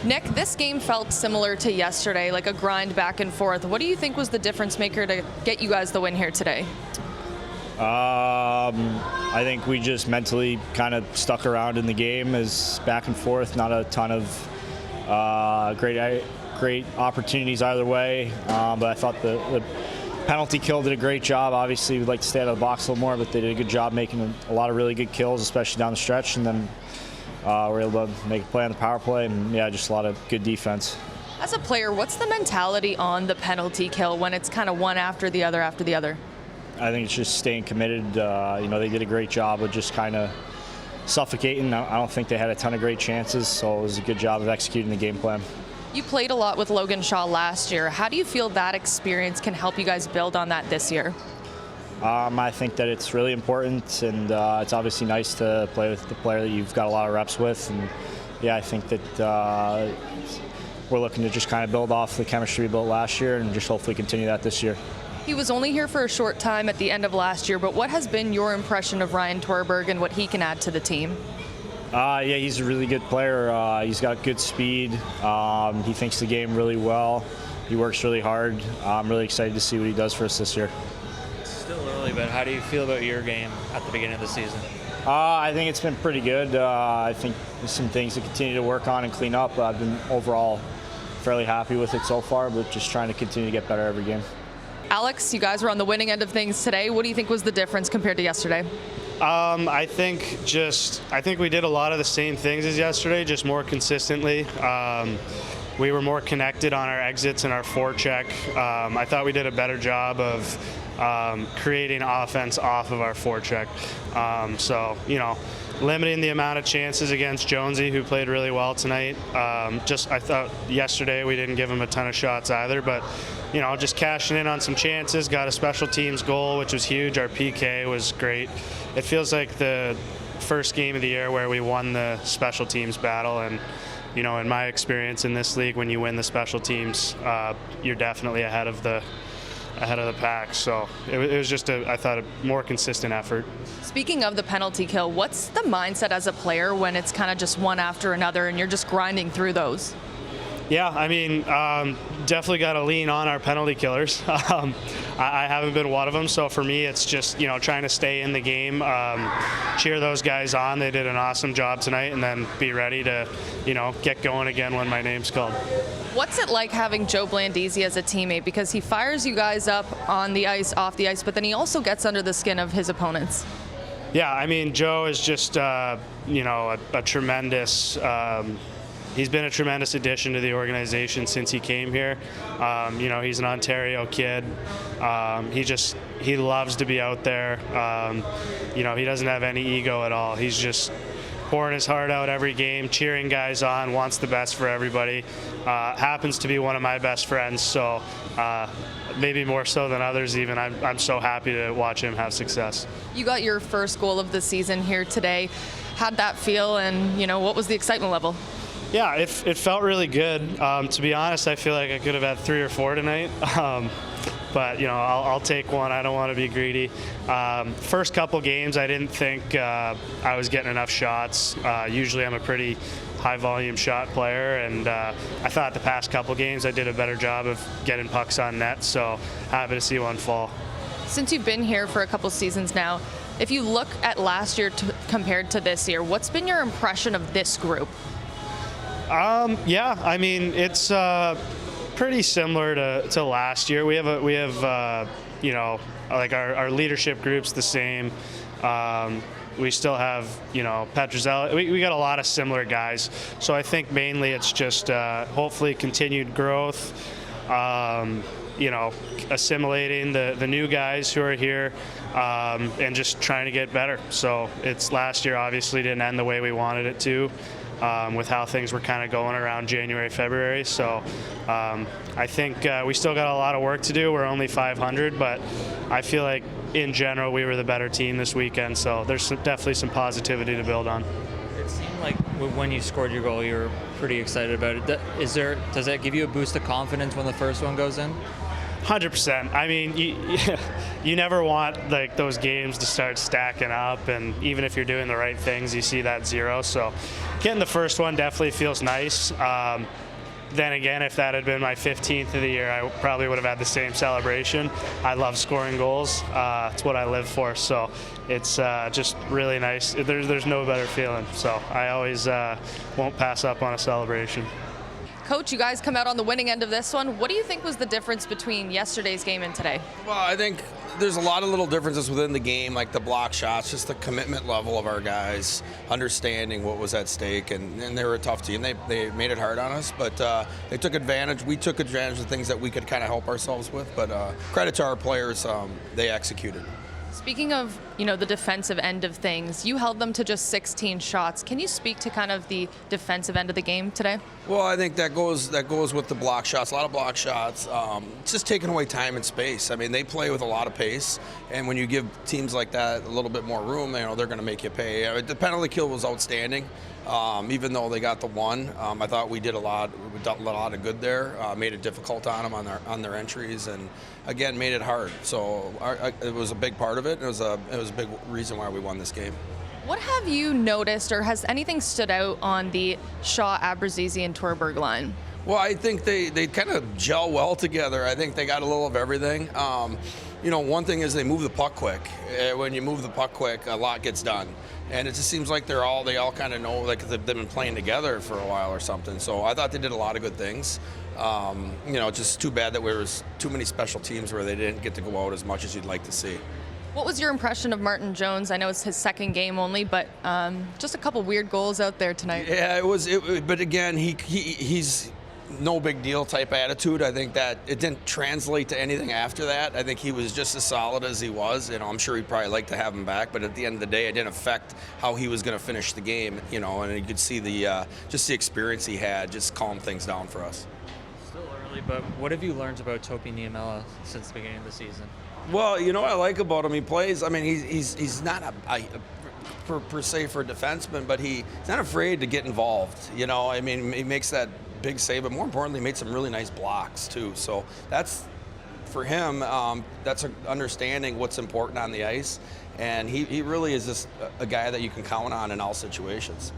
Nick, this game felt similar to yesterday, like a grind back and forth. What do you think was the difference maker to get you guys the win here today? I think we just mentally kind of stuck around in the game as back and forth, not a ton of great opportunities either way, but I thought the penalty kill did a great job. Obviously, we'd like to stay out of the box a little more, but they did a good job making a lot of really good kills, especially down the stretch, and then we're able to make a play on the power play, and yeah, just a lot of good defense. As a player, what's the mentality on the penalty kill when it's kind of one after the other after the other? I think it's just staying committed. They did a great job of just kind of suffocating. I don't think they had a ton of great chances, so it was a good job of executing the game plan. You played a lot with Logan Shaw last year. How do you feel that experience can help you guys build on that this year? I think that it's really important, and it's obviously nice to play with the player that you've got a lot of reps with. And yeah, I think that we're looking to just kind of build off the chemistry we built last year and just hopefully continue that this year. He was only here for a short time at the end of last year, but what has been your impression of Ryan Torberg and what he can add to the team? Yeah, he's a really good player. He's got good speed. He thinks the game really well. He works really hard. I'm really excited to see what he does for us this year. It's still early, but how do you feel about your game at the beginning of the season? I think it's been pretty good. I think there's some things to continue to work on and clean up. I've been overall fairly happy with it so far, but just trying to continue to get better every game. Alex, you guys were on the winning end of things today. What do you think was the difference compared to yesterday? I think we did a lot of the same things as yesterday, just more consistently. We were more connected on our exits and our forecheck. I thought we did a better job of creating offense off of our forecheck. Limiting the amount of chances against Jonesy, who played really well tonight. I thought yesterday we didn't give him a ton of shots either, but just cashing in on some chances, got a special teams goal, which was huge. Our PK was great. It feels like the first game of the year where we won the special teams battle, and in my experience in this league, when you win the special teams, you're definitely ahead of the pack. So it was just I thought a more consistent effort. Speaking of the penalty kill, what's the mindset as a player when it's kind of just one after another and you're just grinding through those? Yeah, definitely got to lean on our penalty killers. I haven't been one of them, so for me it's just trying to stay in the game, cheer those guys on. They did an awesome job tonight, and then be ready to get going again when my name's called. What's it like having Joe Blandisi as a teammate? Because he fires you guys up on the ice, off the ice, but then he also gets under the skin of his opponents. Yeah, Joe is just a tremendous. He's been a tremendous addition to the organization since he came here. He's an Ontario kid. He loves to be out there. He doesn't have any ego at all. He's just pouring his heart out every game, cheering guys on, wants the best for everybody. Happens to be one of my best friends, so maybe more so than others even. I'm so happy to watch him have success. You got your first goal of the season here today. How'd that feel, and what was the excitement level? Yeah, it felt really good. To be honest, I feel like I could have had 3 or 4 tonight. But I'll take one. I don't want to be greedy. First couple games, I didn't think I was getting enough shots. Usually I'm a pretty high volume shot player, and I thought the past couple games I did a better job of getting pucks on net, so happy to see one fall. Since you've been here for a couple seasons now, if you look at last year compared to this year, what's been your impression of this group? It's pretty similar to last year. We have our leadership group's the same. We still have Petruzzelli. We got a lot of similar guys. So I think mainly it's just hopefully continued growth. Assimilating the new guys who are here, and just trying to get better. So it's last year obviously didn't end the way we wanted it to. With how things were kind of going around January, February. So I think we still got a lot of work to do. We're only 500, but I feel like in general we were the better team this weekend. So there's definitely some positivity to build on. It seemed like when you scored your goal, you were pretty excited about it. Does that give you a boost of confidence when the first one goes in? 100%. I mean, you never want like those games to start stacking up, and even if you're doing the right things, you see that 0. So getting the first one definitely feels nice. Then again, if that had been my 15th of the year, I probably would have had the same celebration. I love scoring goals. It's what I live for. So it's just really nice. There's no better feeling. So I always won't pass up on a celebration. Coach, you guys come out on the winning end of this one. What do you think was the difference between yesterday's game and today? Well, I think there's a lot of little differences within the game, like the block shots, just the commitment level of our guys, understanding what was at stake, and they were a tough team. They made it hard on us, but they took advantage. We took advantage of things that we could kind of help ourselves with, but credit to our players, they executed. Speaking of, the defensive end of things, you held them to just 16 shots. Can you speak to kind of the defensive end of the game today? Well, I think that goes with the block shots. A lot of block shots. It's just taking away time and space. I mean, they play with a lot of pace, and when you give teams like that a little bit more room, they're going to make you pay. The penalty kill was outstanding. Even though they got the one, I thought we did a lot of good there. Made it difficult on them on their entries, and again made it hard. So it was a big part of it. It was a big reason why we won this game. What have you noticed, or has anything stood out on the Shaw, Abruzzese, and Torberg line? Well, I think they kind of gel well together. I think they got a little of everything. One thing is they move the puck quick. When you move the puck quick, a lot gets done. And it just seems like they all kind of know, like they've been playing together for a while or something. So I thought they did a lot of good things. Just too bad that there was too many special teams where they didn't get to go out as much as you'd like to see. What was your impression of Martin Jones? I know it's his second game only, but just a couple weird goals out there tonight. Yeah, it was. But again, he's no big deal type attitude. I think that it didn't translate to anything after that. I think he was just as solid as he was. I'm sure he'd probably like to have him back, but at the end of the day, it didn't affect how he was going to finish the game. And you could see the experience he had just calm things down for us. Still early, but what have you learned about Topi Niemela since the beginning of the season? Well, what I like about him, he plays. I mean, he's not per se for a defenseman, but he's not afraid to get involved. I mean, he makes that big save, but more importantly, made some really nice blocks too. So that's for him. That's understanding what's important on the ice, and he really is just a guy that you can count on in all situations.